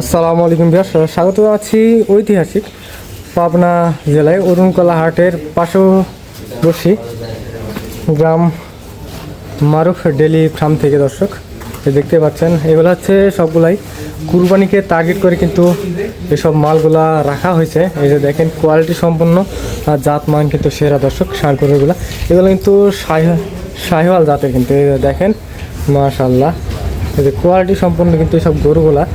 আসসালামু আলাইকুম ভিউয়ার্স, স্বাগত আছি ঐতিহাসিক পাবনা জেলায় অরুণকলা হাটের পার্শ্ববর্তী গ্রাম মারুফ ডেলি ফার্ম থেকে। দর্শক দেখতে পাচ্ছেন, এগুলো হচ্ছে সবগুলাই কুরবানিকে টার্গেট করে কিন্তু এসব মালগুলা রাখা হয়েছে। এই যে দেখেন, কোয়ালিটি সম্পন্ন আর জাত মান কিন্তু সেরা। দর্শক ষাঁড় গরুগুলো এগুলো কিন্তু শাহিওয়াল জাতের, কিন্তু এই যে দেখেন মাশাআল্লাহ, এই যে কোয়ালিটি সম্পন্ন কিন্তু এসব গরুগুলা।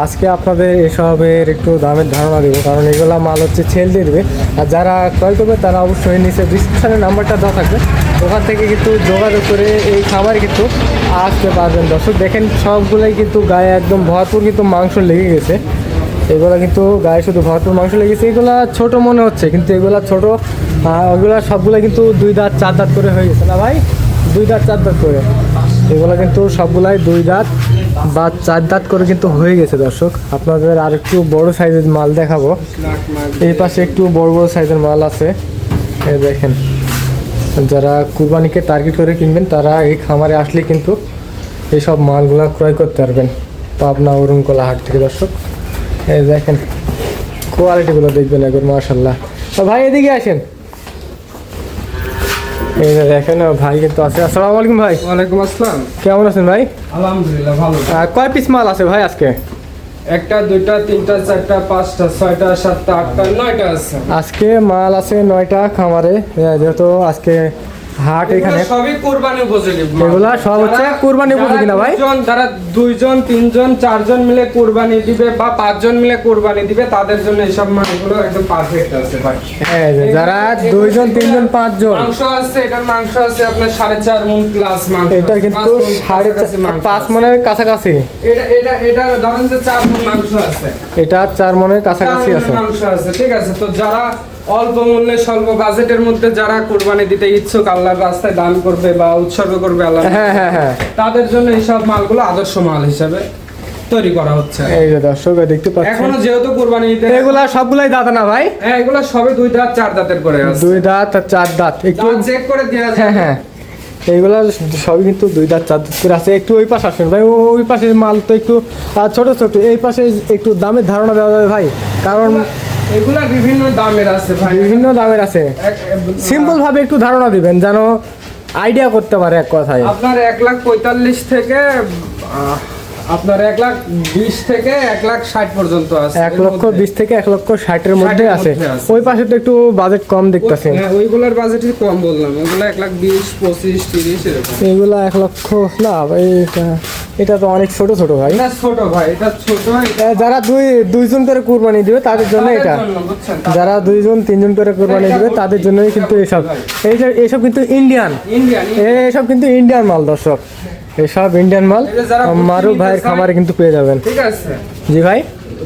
আজকে আপনাদের এসবের একটু দামের ধারণা দেবো, কারণ এগুলা মাল হচ্ছে ছেল দিয়ে দেবে। আর যারা ক্রয় করবে তারা অবশ্যই নিচে ডিসক্রিপশনের নাম্বারটা দেওয়া থাকবে, ওখান থেকে কিন্তু যোগাযোগ করে এই খামারে কিন্তু আসতে পারবেন। দর্শক দেখেন, সবগুলাই কিন্তু গায়ে একদম ভরপুর কিন্তু মাংস লেগে গেছে। এগুলা কিন্তু গায়ে শুধু ভরপুর মাংস লেগেছে। এগুলা ছোট মনে হচ্ছে, কিন্তু এগুলা ছোট, ওইগুলা সবগুলা কিন্তু 2 দাঁত 4 দাঁত করে হয়ে গেছে না ভাই? 2 দাঁত 4 দাঁত করে এগুলো কিন্তু সবগুলাই 2 দাঁত বা 4 দাঁত করে কিন্তু হয়ে গেছে। দর্শক আপনাদের আর একটু বড় সাইজের মাল দেখাবো। এই পাশে একটু বড় বড় সাইজের মাল আছে, এই দেখেন। যারা কুরবানিকে টার্গেট করে কিনবেন তারা এই খামারে আসলে কিন্তু এইসব মালগুলা ক্রয় করতে পারবেন পাবনা অরুণকলা হাট থেকে। দর্শক এই দেখেন, কোয়ালিটিগুলো দেখবেন একবার, মাশাআল্লাহ। ভাই এদিকে আসেন, এই যে দেখেন ভাই কিন্তু আছে। আসসালামু আলাইকুম ভাই। ওয়ালাইকুম আসসালাম। কেমন আছেন ভাই? আলহামদুলিল্লাহ ভালো। কয় পিস মাল আছে ভাই আজকে? 1টা 2টা 3টা 4টা 5টা 6টা 7টা 8টা 9টা আছে। আজকে মাল আছে 9টা খামারে, যেহেতু আজকে হাট এখানে। সবই কুরবানি উপযোগী। এগুলা সব হচ্ছে কুরবানি উপযোগী না ভাই? যারা 2 জন 3 জন 4 জন মিলে কুরবানি দিবে বা 5 জন মিলে কুরবানি দিবে, তাদের জন্য এই সব মালগুলো একদম পারফেক্ট আছে ভাই। এই যে যারা 2 জন 3 জন 5 জন, মাংস আছে, এটার মাংস আছে আপনার 4.5 মণ প্লাস মাংস। এটা কিন্তু 5 মনের কাছাকাছি। এটা ধরেন যে 4 মণ মাংস আছে। এটা 4 মনের কাছাকাছি আছে। মাংস আছে, ঠিক আছে। তো যারা অল্প মূল্যে স্বল্প বাজেটের মধ্যে যারা কুরবানি দিতে ইচ্ছুক, আল্লাহর রাস্তায় দান করবে বা উৎসর্গ করবে আল্লাহ, হ্যাঁ, তাদের জন্য এই সব মালগুলো আদর্শ মাল হিসেবে তৈরি করা হচ্ছে। এই যে দর্শক দেখতে পাচ্ছেন, এখনো যেহেতু কুরবানি দিতে এগুলা সবগুলাই দাঁত না ভাই? হ্যাঁ, এগুলো সবে 2 দাঁত 4 দাঁতের করে আছে। 2 দাঁত আর 4 দাঁত একটু চেক করে দেয়া যায়। হ্যাঁ, এইগুলা সবই কিন্তু 2 দাঁত 4 দাঁত করে আছে। একটু ওই পাশে আসেন ভাই, ওই পাশের মাল তো একটু ছোট ছোট। এই পাশে একটু দামের ধারণা দেওয়া যাবে ভাই? কারণ এগুলা বিভিন্ন দামের আছে ভাই, বিভিন্ন দামের আছে। সিম্পল ভাবে একটু ধারণা দিবেন যেন আইডিয়া করতে পারে এক কথায়। আপনার 1,45,000 থেকে আপনার 1,20,000 থেকে 1,60,000 পর্যন্ত আছে। 1,20,000 থেকে 1,60,000 মধ্যে আছে। ওই পাশে তো একটু বাজেট কম দেখতেছেন। হ্যাঁ, ওইগুলোর বাজেট কম বললাম। ওইগুলো 1,20,000 25 30 এরকম। এগুলা 1,00,000 না ভাই, এটা তো অনেক ছোট ছোট ভাই। এটা ছোট ভাই, এটা ছোট। যারা দুইজন করে কুরবানি দিবে তাদের জন্য এটা। যারা 2 জন 3 জন করে কুরবানি দিবে তাদের জন্যই কিন্তু এইসব কিন্তু ইন্ডিয়ান। এইসব কিন্তু ইন্ডিয়ান মাল। দর্শক এসব ইন্ডিয়ান মাল মারুফ ভাইয়ের খামারে কিন্তু পেয়ে যাবেন। ঠিক আছে জি ভাই,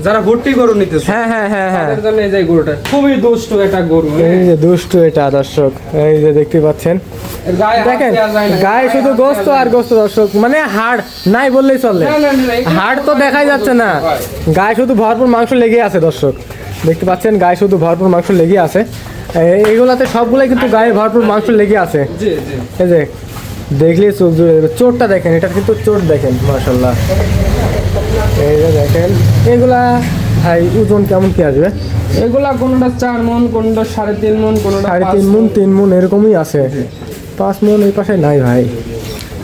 যারা ভর্তি গরু নিতে হ্যাঁ তাদের জন্য এই যে গরুটা খুবই দুষ্ট একটা গরু। এই যে দুষ্ট এটা। দর্শক এই যে দেখতে পাচ্ছেন, দেখেন গায়ে শুধু গোস্ত আর গোস্ত। দর্শক মানে হাড় নাই বললেই চলে, হাড় তো দেখাই যাচ্ছে না, গায়ে শুধু ভরপুর মাংস লেগে আছে। দর্শক দেখতে পাচ্ছেন, গায়ে শুধু ভরপুর মাংস লেগে আছে। এইগুলাতে সবগুলাই কিন্তু গায়ে ভরপুর মাংস লেগে আছে। এই যে দেখলে চোখ জুড়ে যাবে। চোটটা দেখেন, এটা কিন্তু চোট দেখেন, মাশাআল্লাহ। এই যে দেখেন, এগুলা ভাই ওজন কেমন কি আসবে? এগুলা কোনটা 4 মণ, কোনটা 3.5 মণ, কোনটা 3.5 মণ 3 মণ এরকমই আছে। 5 মণ এই পাশে নাই ভাই।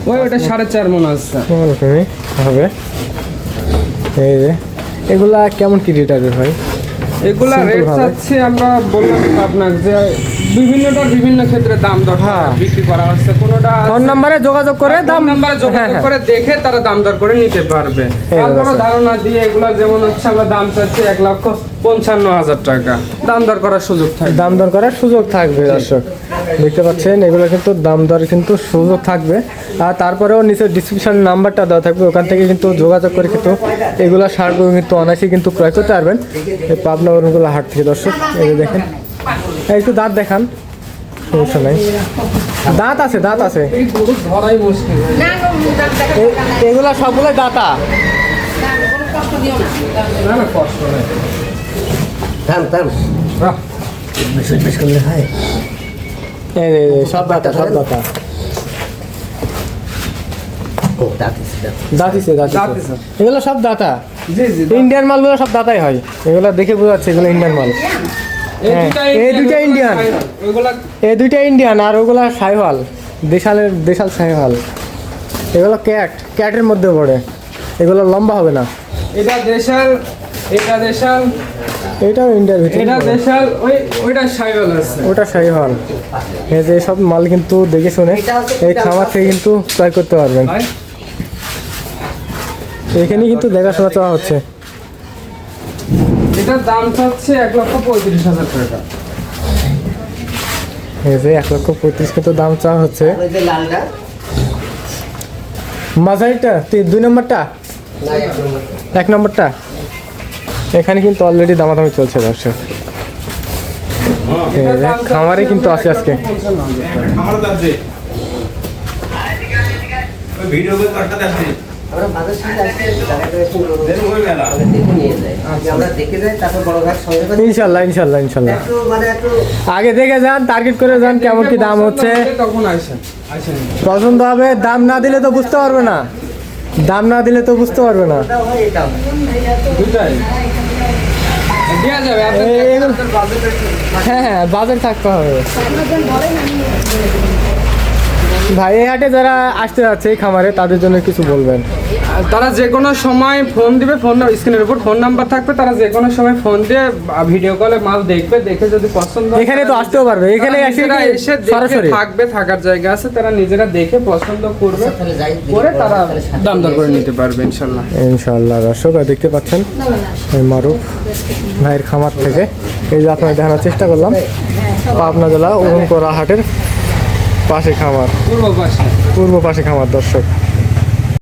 ওটা 4.5 মণ আছে এরকমই হবে। এই যে এগুলা কেমন কি রেট আসবে ভাই? এগুলা রেট চাচ্ছি আমরা বললাম আপনাকে যে বিভিন্ন ক্ষেত্রে দাম দর বিক্রি করা হচ্ছে। কোনটা ফোন নম্বরে যোগাযোগ করে করে দেখে তারা দাম দর করে নিতে পারবে। তারপরে ধারণা দিয়ে এগুলা যেমন হচ্ছে আমরা দাম চাচ্ছি 1,55,000 টাকা। দাম দর করার সুযোগ থাকবে। দাম দর করার সুযোগ থাকবে। দর্শক দেখতে পাচ্ছেন, এগুলো কিন্তু দাম দর কিন্তু সুযোগ থাকবে। আর তারপরেও নিচে ডিসক্রিপশন নাম্বারটা দেওয়া থাকবে, ওখান থেকে কিন্তু যোগাযোগ করে কিন্তু এগুলা সারগুলো কিন্তু অনায়াসে কিন্তু ক্রয় করতে পারবেন এই পাবনা অরুণকলা হাট থেকে। দর্শক এই দেখেন, একটু দাঁত দেখান, সমস্যা নাই। দাঁত আছে, দাঁত আছে। এগুলা সবগুলো দাঁতা। সব দাঁতা, সব দাঁতা। দাঁতিছে, এগুলো সব দাঁতা। জি জি ইন্ডিয়ান মালগুলো সব দাতাই হয়, এগুলো দেখে বোঝা যাচ্ছে এগুলো ইন্ডিয়ান মাল। এই দুইটা ইন্ডিয়ান, ওইগুলা এই দুইটা ইন্ডিয়ান আর ওগুলা সাইওয়াল, দেশাল সাইওয়াল। এগুলো ক্যাটের মধ্যে পড়ে, এগুলো লম্বা হবে না। এটা দেশাল, এটা দেশাল, এটাও ইন্ডিয়ার ভিতরে এটা পড়ে। দেশাল, ওইটা সাইওয়াল আছে। ওটা সাইওয়াল। এই যে সব মাল কিন্তু দেখে শুনে এই খামার থেকে কিন্তু ক্রয় করতে পারবেন। ভাই এখানে কিন্তু দেখাশোনা চাওয়া হচ্ছে। এটার দাম হচ্ছে 1,35,000 টাকা। এই যে 1,35,000 কিন্তু দাম চাওয়া হচ্ছে। ওই যে লালটা মাঝারিটা 2 নম্বরটা, 1 নম্বরটা, এখানে কিন্তু অলরেডি দামাদামি চলছে দর্শক। এই যে খামারে কিন্তু আছে আজকে। 55,000 আমরা বাজার সাথে আসলে জায়গাটা একটু দেখে নিয়ে যাই, আমরা দেখে যাই, তারপর বড় ভাই সঙ্গে করে ইনশাল্লাহ ইনশাল্লাহ ইনশাল্লাহ একটু মানে একটু আগে দেখে যান, টার্গেট করে যান কেমন কি দাম হচ্ছে। তখন আসেন পছন্দ হবে, দাম না দিলে তো বুঝতে পারবে না, দাম না দিলে তো বুঝতে পারবে না। এটাও হয় এটাও হয়। দুটাই দেওয়া যাবে। এগুলো- হ্যাঁ বাজার থাকতে হবে ভাই। এই হাটে যারা আসতে যাচ্ছে এই খামারে, তাদের জন্য কিছু বলবেন? তারা যে কোনো সময় ফোন দিবে, স্ক্রিনের উপর ফোন নাম্বার থাকবে, তারা যে কোনো সময় ফোন দিয়ে ভিডিও কলে মাল দেখবে, দেখে যদি পছন্দ হয় এখানে তো আসতেও পারবে, এখানে তারা এসে নিজেরা এসে দেখে সরাসরি থাকবে, থাকার জায়গা আছে, তারা নিজেরা দেখে পছন্দ করবে, তাহলে যাই করে তারা দাম দর করে নিতে পারবে ইনশাল্লাহ। ইনশাআল্লাহ। দর্শক দেখতে পাচ্ছেন এই মারুফ ভাইয়ের খামার থেকে এই যে আপনাকে দেখানোর চেষ্টা করলাম, পাবনা জেলা অরুণকোলা হাটের পাশে খামার, পূর্ব পাশে পূর্ব পাশে খামার দর্শক।